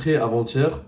rentré avant-hier.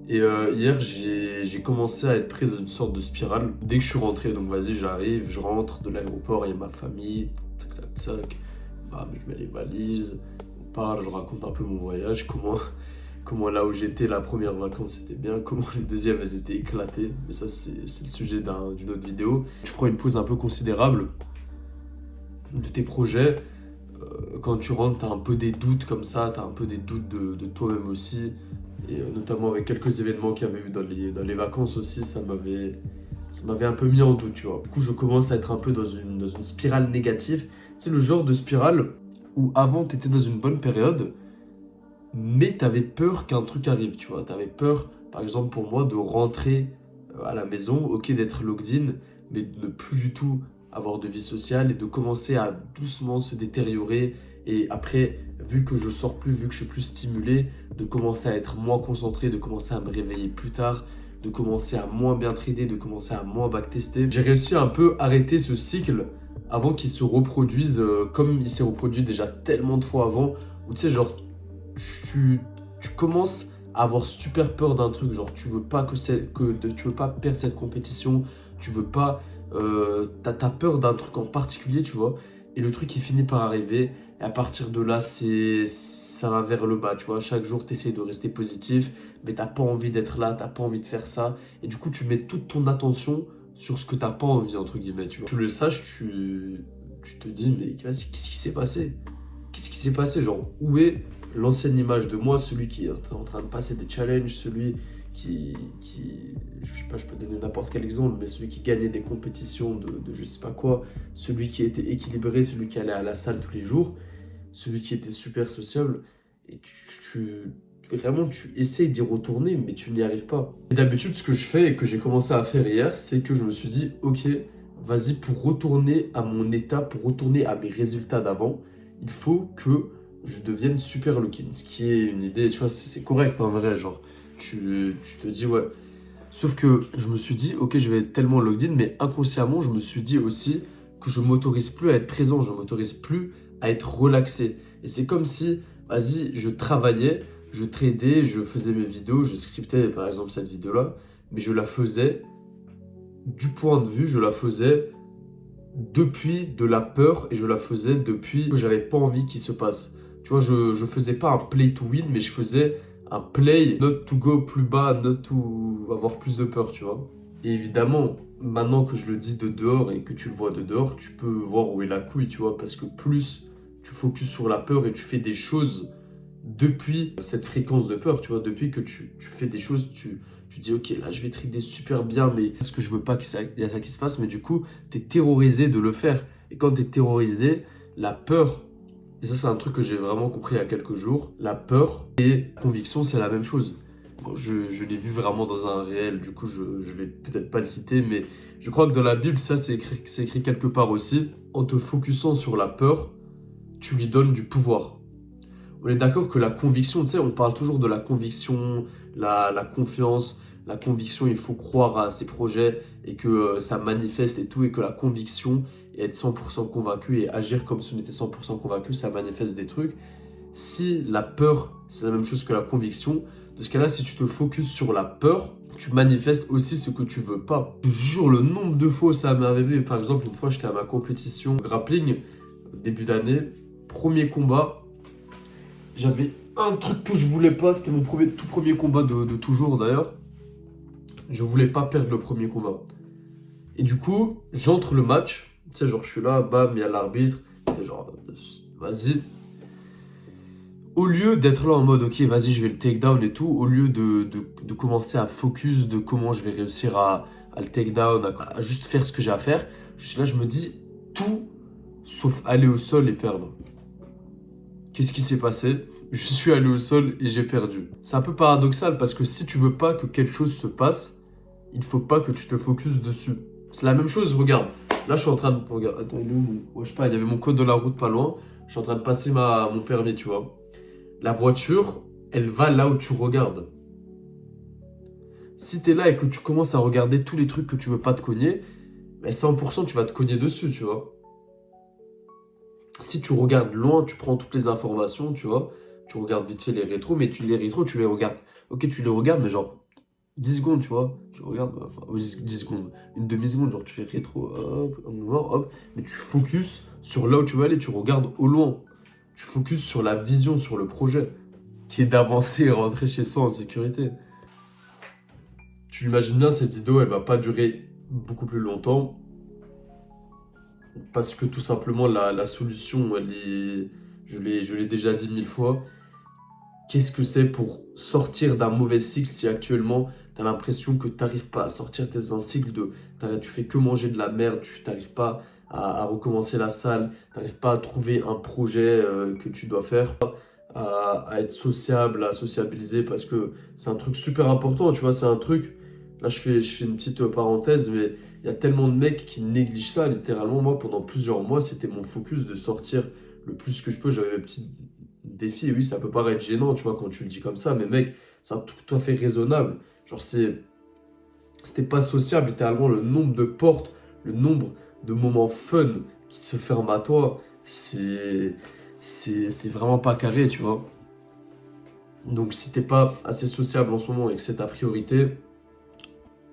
Et hier, j'ai commencé à être pris dans une sorte de spirale. Dès que je suis rentré, donc vas-y, j'arrive, je rentre de l'aéroport, il y a ma famille, tac, tac, tac. Bam, je mets les valises, on parle, je raconte un peu mon voyage, comment là où j'étais, la première vacance c'était bien, comment les deuxièmes elles étaient éclatées. Mais ça, c'est le sujet d'une autre vidéo. Tu prends une pause un peu considérable de tes projets. Quand tu rentres, t'as un peu des doutes comme ça, t'as un peu des doutes de toi-même aussi. Et notamment avec quelques événements qu'il y avait eu dans les vacances aussi, ça m'avait un peu mis en doute, tu vois. Du coup, je commence à être un peu dans une spirale négative. C'est le genre de spirale où avant, t'étais dans une bonne période, mais t'avais peur qu'un truc arrive, tu vois. T'avais peur, par exemple pour moi, de rentrer à la maison, ok, d'être logged in, mais de ne plus du tout avoir de vie sociale et de commencer à doucement se détériorer. Et après, vu que je sors plus, vu que je suis plus stimulé, de commencer à être moins concentré, de commencer à me réveiller plus tard, de commencer à moins bien trader, de commencer à moins backtester. J'ai réussi à un peu arrêter ce cycle avant qu'il se reproduise comme il s'est reproduit déjà tellement de fois avant. Où tu sais, genre, tu commences à avoir super peur d'un truc. Genre, tu veux pas tu veux pas perdre cette compétition, tu veux pas. T'as peur d'un truc en particulier, tu vois. Et le truc, il finit par arriver. Et à partir de là, ça va vers le bas, tu vois. Chaque jour, tu essaies de rester positif, mais t'as pas envie d'être là, t'as pas envie de faire ça. Et du coup, tu mets toute ton attention sur ce que t'as pas envie, entre guillemets, tu vois. Tu le saches, tu te dis, mais qu'est-ce qui s'est passé? Qu'est-ce qui s'est passé? Genre, où est l'ancienne image de moi, celui qui est en train de passer des challenges, celui qui je sais pas, je peux donner n'importe quel exemple, mais celui qui gagnait des compétitions de je sais pas quoi, celui qui était équilibré, celui qui allait à la salle tous les jours, celui qui était super sociable, et vraiment, tu essayes d'y retourner, mais tu n'y arrives pas. Et d'habitude, ce que je fais et que j'ai commencé à faire hier, c'est que je me suis dit, ok, vas-y, pour retourner à mon état, pour retourner à mes résultats d'avant, il faut que je devienne super look-in. Ce qui est une idée, tu vois, c'est correct en vrai, genre, tu te dis, ouais. Sauf que je me suis dit, ok, je vais être tellement logged in, mais inconsciemment, je me suis dit aussi que je m'autorise plus à être présent, je m'autorise plus à être relaxé. Et c'est comme si, vas-y, je travaillais, je tradais, je faisais mes vidéos, je scriptais par exemple cette vidéo-là, mais je la faisais du point de vue, je la faisais depuis de la peur et je la faisais depuis que j'avais pas envie qu'il se passe. Tu vois, je faisais pas un play to win, mais je faisais un play not to go plus bas, not to avoir plus de peur, tu vois. Et évidemment, maintenant que je le dis de dehors et que tu le vois de dehors, tu peux voir où est la couille, tu vois, parce que plus tu focuses sur la peur et tu fais des choses depuis cette fréquence de peur, tu vois, depuis que tu fais des choses, tu dis ok, là je vais trader super bien, mais parce que je veux pas qu'il y a ça qui se passe, mais du coup, tu es terrorisé de le faire. Et quand tu es terrorisé, la peur, et ça c'est un truc que j'ai vraiment compris il y a quelques jours, la peur et la conviction c'est la même chose. Bon, je l'ai vu vraiment dans un réel, du coup je vais peut-être pas le citer, mais je crois que dans la Bible, ça c'est écrit quelque part aussi. En te focusant sur la peur, tu lui donnes du pouvoir. On est d'accord que la conviction, tu sais, on parle toujours de la conviction, la confiance. La conviction, il faut croire à ses projets et que ça manifeste et tout, et que la conviction et être 100% convaincu et agir comme si on était 100% convaincu, ça manifeste des trucs. Si la peur, c'est la même chose que la conviction, dans ce cas-là, si tu te focuses sur la peur, tu manifestes aussi ce que tu veux pas. Je te jure, le nombre de fois où ça m'est arrivé, par exemple, une fois, j'étais à ma compétition grappling, début d'année, premier combat, j'avais un truc que je voulais pas, c'était mon tout premier combat de toujours d'ailleurs. Je voulais pas perdre le premier combat. Et du coup, j'entre le match, tu sais, genre je suis là, bam, il y a l'arbitre, c'est genre, vas-y. Au lieu d'être là en mode, ok, vas-y, je vais le takedown et tout, au lieu de commencer à focus de comment je vais réussir à le takedown, à juste faire ce que j'ai à faire, je suis là, je me dis, tout sauf aller au sol et perdre. Qu'est-ce qui s'est passé? Je suis allé au sol et j'ai perdu. C'est un peu paradoxal parce que si tu veux pas que quelque chose se passe, il faut pas que tu te focuses dessus. C'est la même chose, regarde. Là, je suis en train de... Regarde, attends, il est où je sais pas, il y avait mon code de la route pas loin. Je suis en train de passer mon permis, tu vois. La voiture, elle va là où tu regardes. Si tu es là et que tu commences à regarder tous les trucs que tu veux pas te cogner, ben 100% tu vas te cogner dessus, tu vois. Si tu regardes loin, tu prends toutes les informations, tu vois, tu regardes vite fait les rétros, mais les rétros, tu les regardes. Ok, tu les regardes, mais genre 10 secondes, tu vois. Tu regardes, enfin, 10 secondes, une demi-seconde, genre tu fais rétro, hop, hop, mais tu focuses sur là où tu vas aller, tu regardes au loin. Tu focuses sur la vision, sur le projet, qui est d'avancer et rentrer chez soi en sécurité. Tu l'imagines bien, cette vidéo, elle va pas durer beaucoup plus longtemps, parce que tout simplement, la solution, je l'ai déjà dit 1000 fois. Qu'est-ce que c'est pour sortir d'un mauvais cycle si actuellement tu as l'impression que tu n'arrives pas à sortir de un cycle de tu fais que manger de la merde, tu n'arrives pas à recommencer la salle, tu n'arrives pas à trouver un projet que tu dois faire, à être sociable, à sociabiliser parce que c'est un truc super important, tu vois, c'est un truc, là je fais une petite parenthèse, mais il y a tellement de mecs qui négligent ça, littéralement, moi pendant plusieurs mois c'était mon focus de sortir le plus que je peux, j'avais mes petites défi, et oui, ça peut paraître gênant, tu vois, quand tu le dis comme ça, mais mec, c'est tout à fait raisonnable. Genre, c'était pas sociable, littéralement, le nombre de portes, le nombre de moments fun qui se ferment à toi, c'est vraiment pas carré, tu vois. Donc, si t'es pas assez sociable en ce moment et que c'est ta priorité,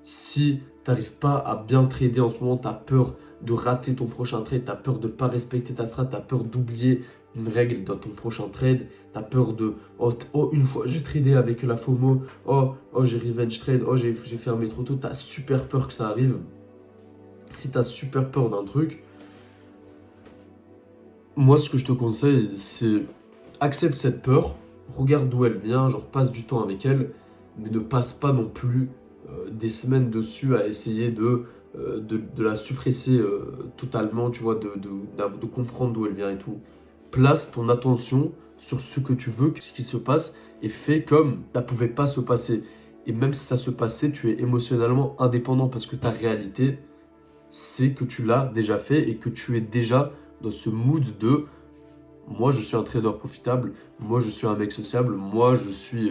si t'arrives pas à bien trader en ce moment, t'as peur de rater ton prochain trade, t'as peur de pas respecter ta strat, t'as peur d'oublier une règle dans ton prochain trade, t'as peur de oh, une fois j'ai tradé avec la FOMO, oh j'ai revenge trade, oh j'ai fermé trop tôt, t'as super peur que ça arrive. Si t'as super peur d'un truc, moi ce que je te conseille c'est accepte cette peur, regarde d'où elle vient, genre passe du temps avec elle, mais ne passe pas non plus des semaines dessus à essayer de la suppresser totalement, tu vois, de comprendre d'où elle vient et tout. Place ton attention sur ce que tu veux, ce qui se passe, et fais comme ça pouvait pas se passer. Et même si ça se passait, tu es émotionnellement indépendant parce que ta réalité, c'est que tu l'as déjà fait et que tu es déjà dans ce mood de moi je suis un trader profitable, moi je suis un mec sociable,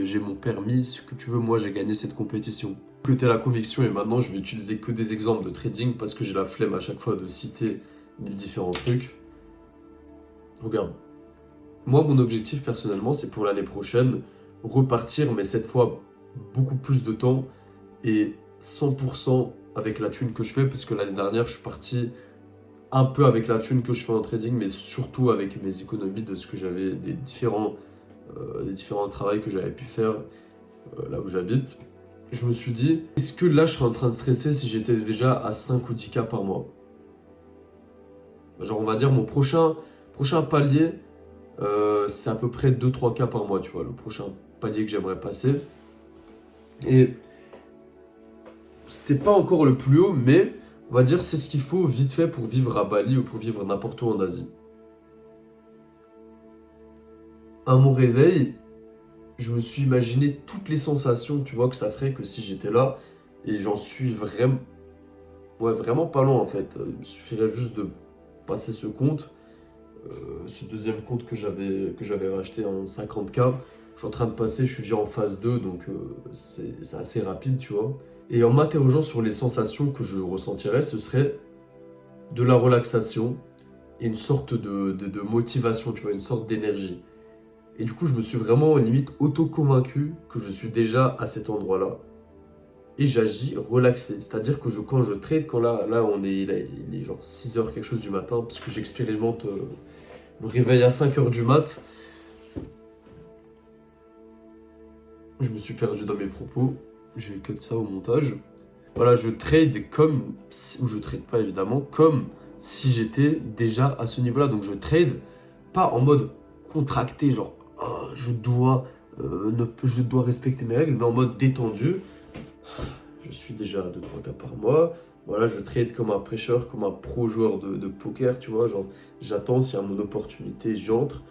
j'ai mon permis, ce que tu veux, moi j'ai gagné cette compétition. Que tu as la conviction et maintenant je vais utiliser que des exemples de trading parce que j'ai la flemme à chaque fois de citer 1000 différents trucs. Regarde, moi mon objectif personnellement c'est pour l'année prochaine repartir mais cette fois beaucoup plus de temps et 100% avec la thune que je fais parce que l'année dernière je suis parti un peu avec la thune que je fais en trading, mais surtout avec mes économies de ce que j'avais, des différents travaux que j'avais pu faire là où j'habite. Je me suis dit, est-ce que là je serais en train de stresser si j'étais déjà à 5 ou 10K par mois? Genre on va dire mon prochain palier, c'est à peu près 2-3K par mois, tu vois, le prochain palier que j'aimerais passer. Et c'est pas encore le plus haut, mais on va dire c'est ce qu'il faut vite fait pour vivre à Bali ou pour vivre n'importe où en Asie. À mon réveil, je me suis imaginé toutes les sensations, tu vois, que ça ferait que si j'étais là, et j'en suis vraiment, ouais, vraiment pas loin en fait. Il me suffirait juste de passer ce compte, ce deuxième compte que j'avais racheté en 50K. Je suis en train de passer, je suis déjà en phase 2, donc c'est assez rapide, tu vois. Et en m'interrogeant sur les sensations que je ressentirais, ce serait de la relaxation et une sorte de motivation, tu vois, une sorte d'énergie. Et du coup, je me suis vraiment limite auto-convaincu que je suis déjà à cet endroit-là. Et j'agis relaxé. C'est-à-dire que quand je trade, quand là il est genre 6h quelque chose du matin, parce que j'expérimente le réveil à 5h du mat. Je me suis perdu dans mes propos. Je vais cut ça au montage. Voilà, je trade ou je trade pas évidemment, comme si j'étais déjà à ce niveau-là. Donc je trade pas en mode contracté, genre oh, je dois respecter mes règles, mais en mode détendu. Je suis déjà à 2-3K par mois. Voilà, je trade comme un prêcheur, comme un pro joueur de poker, tu vois. Genre, j'attends s'il y a mon opportunité, j'entre.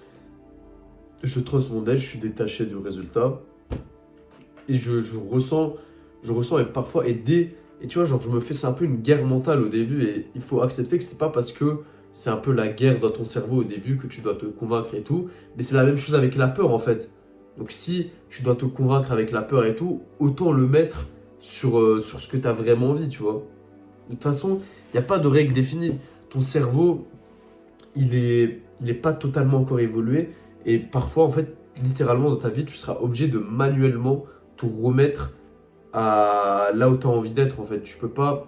Je trust mon edge, je suis détaché du résultat. Et je ressens et parfois aider. Et tu vois, genre, je me fais, c'est un peu une guerre mentale au début. Et il faut accepter que c'est pas parce que c'est un peu la guerre dans ton cerveau au début que tu dois te convaincre et tout. Mais c'est la même chose avec la peur en fait. Donc si tu dois te convaincre avec la peur et tout, autant le mettre sur ce que tu as vraiment envie, tu vois. De toute façon, il n'y a pas de règle définie. Ton cerveau, il est pas totalement encore évolué. Et parfois, en fait, littéralement dans ta vie, tu seras obligé de manuellement te remettre à là où tu as envie d'être en fait. Tu peux pas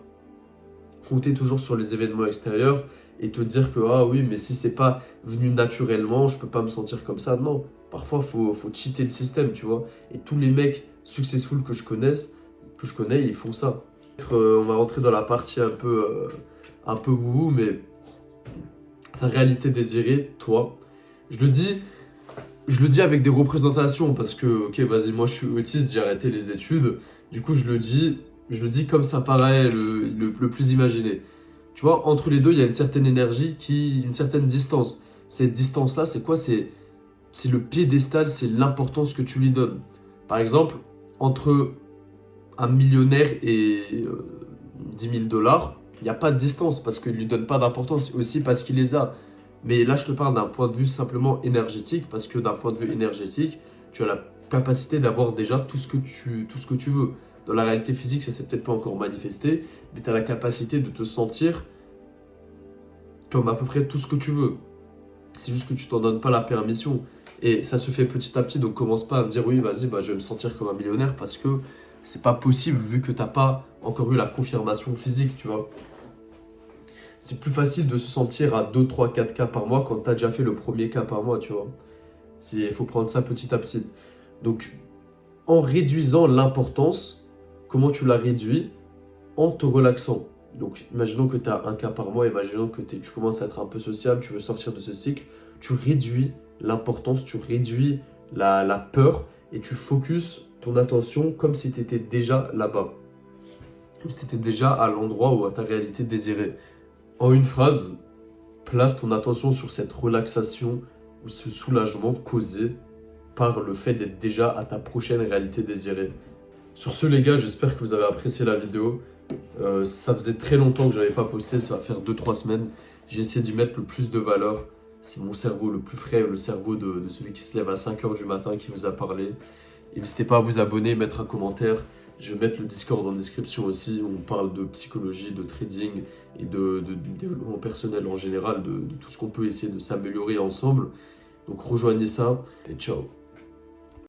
compter toujours sur les événements extérieurs et te dire que ah oui, mais si c'est pas venu naturellement, je peux pas me sentir comme ça. Non, parfois faut cheater le système, tu vois. Et tous les mecs successful que je connais, ils font ça. On va rentrer dans la partie un peu wouhou, mais ta réalité désirée, toi. Je le dis avec des représentations parce que, ok, vas-y, moi je suis autiste, j'ai arrêté les études. Du coup, je le dis comme ça paraît le plus imaginé. Tu vois, entre les deux, il y a une certaine énergie, une certaine distance. Cette distance-là, c'est quoi? C'est le piédestal, c'est l'importance que tu lui donnes. Par exemple, entre un millionnaire et 10 000 dollars, il n'y a pas de distance parce qu'il ne lui donne pas d'importance, aussi parce qu'il les a. Mais là, je te parle d'un point de vue simplement énergétique, parce que d'un point de vue énergétique, tu as la capacité d'avoir déjà tout ce que tu veux. Dans la réalité physique, ça s'est peut-être pas encore manifesté, mais tu as la capacité de te sentir comme à peu près tout ce que tu veux. C'est juste que tu t'en donnes pas la permission. Et ça se fait petit à petit, donc commence pas à me dire oui, vas-y, bah, je vais me sentir comme un millionnaire parce que c'est pas possible vu que t'as pas encore eu la confirmation physique, tu vois. C'est plus facile de se sentir à 2, 3, 4 cas par mois quand tu as déjà fait le premier cas par mois, tu vois. Il faut prendre ça petit à petit. Donc, en réduisant l'importance, comment tu la réduis? En te relaxant. Donc, imaginons que tu as un cas par mois, imaginons que tu commences à être un peu sociable, tu veux sortir de ce cycle, tu réduis l'importance, tu réduis la peur et tu focuses ton attention comme si tu étais déjà là-bas. Comme si tu étais déjà à l'endroit où à ta réalité désirée. En une phrase, place ton attention sur cette relaxation ou ce soulagement causé par le fait d'être déjà à ta prochaine réalité désirée. Sur ce les gars, j'espère que vous avez apprécié la vidéo. Ça faisait très longtemps que je n'avais pas posté, ça va faire 2-3 semaines. J'ai essayé d'y mettre le plus de valeur. C'est mon cerveau le plus frais, le cerveau de celui qui se lève à 5h du matin qui vous a parlé. Et n'hésitez pas à vous abonner, mettre un commentaire. Je vais mettre le Discord en description aussi. On parle de psychologie, de trading et de développement personnel en général, de tout ce qu'on peut essayer de s'améliorer ensemble. Donc rejoignez ça et ciao.